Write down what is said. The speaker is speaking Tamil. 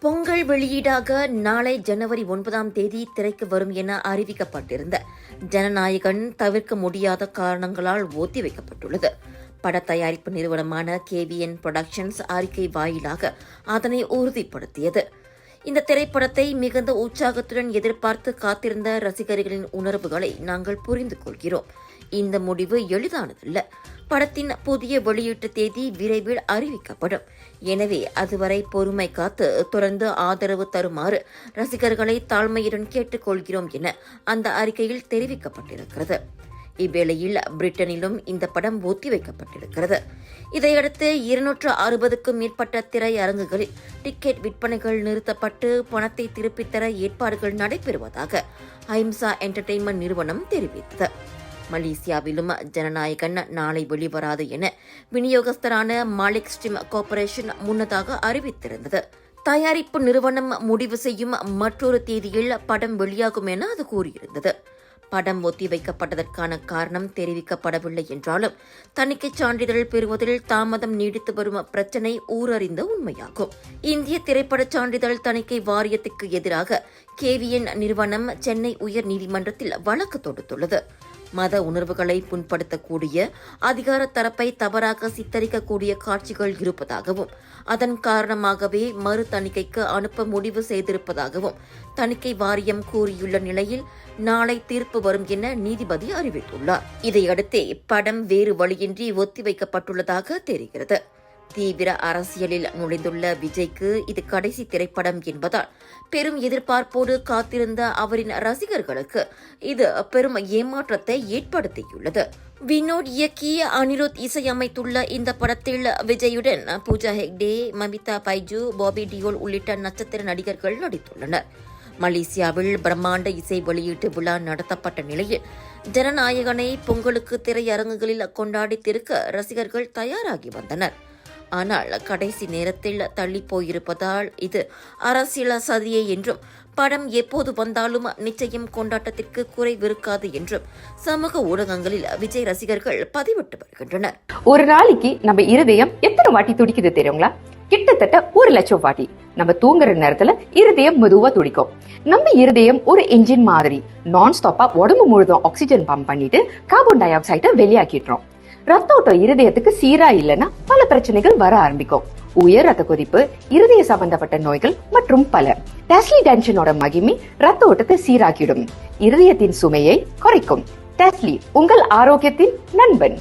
பொங்கல் வெளியீடாக நாளை ஜனவரி 9ஆம் தேதி திரைக்கு வரும் என அறிவிக்கப்பட்டிருந்த ஜனநாயகன் தவிர்க்க முடியாத காரணங்களால் ஒத்திவைக்கப்பட்டுள்ளது. பட தயாரிப்பு நிறுவனமான KVN புரொடக்ஷன்ஸ் அறிக்கை வாயிலாக அதனை உறுதிப்படுத்தியது. இந்த திரைப்படத்தை மிகுந்த உற்சாகத்துடன் எதிர்பார்த்து காத்திருந்த ரசிகர்களின் உணர்வுகளை நாங்கள் புரிந்து கொள்கிறோம். இந்த முடிவு எளிதானதல்ல. படத்தின் புதிய வெளியீட்டு தேதி விரைவில் அறிவிக்கப்படும். எனவே அதுவரை பொறுமை காத்து தொடர்ந்து ஆதரவு தருமாறு ரசிகர்களை தாழ்மையுடன் கேட்டுக்கொள்கிறோம் என அந்த அறிக்கையில் தெரிவிக்கப்பட்டிருக்கிறது. இவ்வேளையில் பிரிட்டனிலும் இந்த படம் ஒத்திவைக்கப்பட்டிருக்கிறது. இதையடுத்து 260க்கும் மேற்பட்ட திரையரங்குகளில் டிக்கெட் விற்பனைகள் நிறுத்தப்பட்டு பணத்தை திருப்பித் தர ஏற்பாடுகள் நடைபெறுவதாக அஹிம்சா என்டர்டெயின்மெண்ட் நிறுவனம் தெரிவித்தது. மலேசியாவிலும் ஜனநாயகன் நாளை வெளிவராது என விநியோகஸ்தரான மாலிக் ஸ்ட்ரீம் கார்ப்பரேஷன் முன்னதாக அறிவித்திருந்தது. தயாரிப்பு நிறுவனம் முடிவு செய்யும் மற்றொரு தேதியில் படம் வெளியாகும் என அது கூறியிருந்தது. படம் ஒத்திவைக்கப்பட்டதற்கான காரணம் தெரிவிக்கப்படவில்லை என்றாலும் தணிக்கைச் சான்றிதழ் பெறுவதில் தாமதம் நீடித்து வரும் பிரச்சினை ஊரறிந்த உண்மையாகும். இந்திய திரைப்படச் சான்றிதழ் தணிக்கை வாரியத்துக்கு எதிராக KVN நிறுவனம் சென்னை உயர் நீதிமன்றத்தில் வழக்கு தொடுத்துள்ளது. மத உணர்வுகளை புண்படுத்தக்கூடிய அதிகார தரப்பை தவறாக சித்தரிக்கக்கூடிய காட்சிகள் இருப்பதாகவும் அதன் காரணமாகவே மறு தணிக்கைக்கு அனுப்ப முடிவு செய்திருப்பதாகவும் தணிக்கை வாரியம் கூறியுள்ள நிலையில் நாளை தீர்ப்பு வரும் என நீதிபதி அறிவித்துள்ளார். இதையடுத்தே படம் வேறு வழியின்றி ஒத்திவைக்கப்பட்டுள்ளதாக தெரிகிறது. தீவிர அரசியலில் நுழைந்துள்ள விஜய்க்கு இது கடைசி திரைப்படம் என்பதால் பெரும் எதிர்பார்ப்போடு காத்திருந்த அவரின் ரசிகர்களுக்கு இது பெரும் ஏமாற்றத்தை ஏற்படுத்தியுள்ளது. வினோத் இயக்கிய அனிருத் இசையமைத்துள்ள இந்த படத்தில் விஜயுடன் பூஜா ஹெக்டே, மமிதா பைஜு, பாபி டியோல் உள்ளிட்ட நட்சத்திர நடிகர்கள் நடித்துள்ளனர். மலேசியாவில் பிரம்மாண்ட இசை வெளியீட்டு விழா நடத்தப்பட்ட நிலையில் ஜனநாயகனை பொங்கலுக்கு திரையரங்குகளில் கொண்டாடி திருக்க ரசிகர்கள் தயாராகி வந்தனர். ஆனால் கடைசி நேரத்தில் தள்ளி போயிருப்பதால் இது அரசியல் சதியே என்றும் படம் எப்போது வந்தாலும் நிச்சயம் கொண்டாட்டத்திற்கு குறைவிருக்காது என்றும் சமூக ஊடகங்களில் விஜய் ரசிகர்கள் பதிவிட்டு வருகின்றனர். ஒரு நாளைக்கு நம்ம இருதயம் எத்தனை வாட்டி துடிக்குது தெரியுங்களா? கிட்டத்தட்ட 1 லட்சம் வாட்டி. நம்ம தூங்குற நேரத்துல இருதயம் மெதுவா துடிக்கும். நம்ம இருதயம் ஒரு என்ஜின் மாதிரி நான் ஸ்டாப்பா உடம்பு முழுதும் ஆக்சிஜன் பம்ப் பண்ணிட்டு கார்பன் டை ஆக்சைடை வெளியாக்கிடுறோம். ரத்த ஓட்டம் இருதயத்துக்கு சீரா இல்லைன்னா பல பிரச்சனைகள் வர ஆரம்பிக்கும். உயர் ரத்த கொதிப்பு, இருதய சம்பந்தப்பட்ட நோய்கள் மற்றும் பல. டெஸ்லி டென்ஷனோட மகிமை ரத்த ஓட்டத்தை சீராக்கிடும், இருதயத்தின் சுமையை குறைக்கும். டெஸ்லி உங்கள் ஆரோக்கியத்தின் நண்பன்.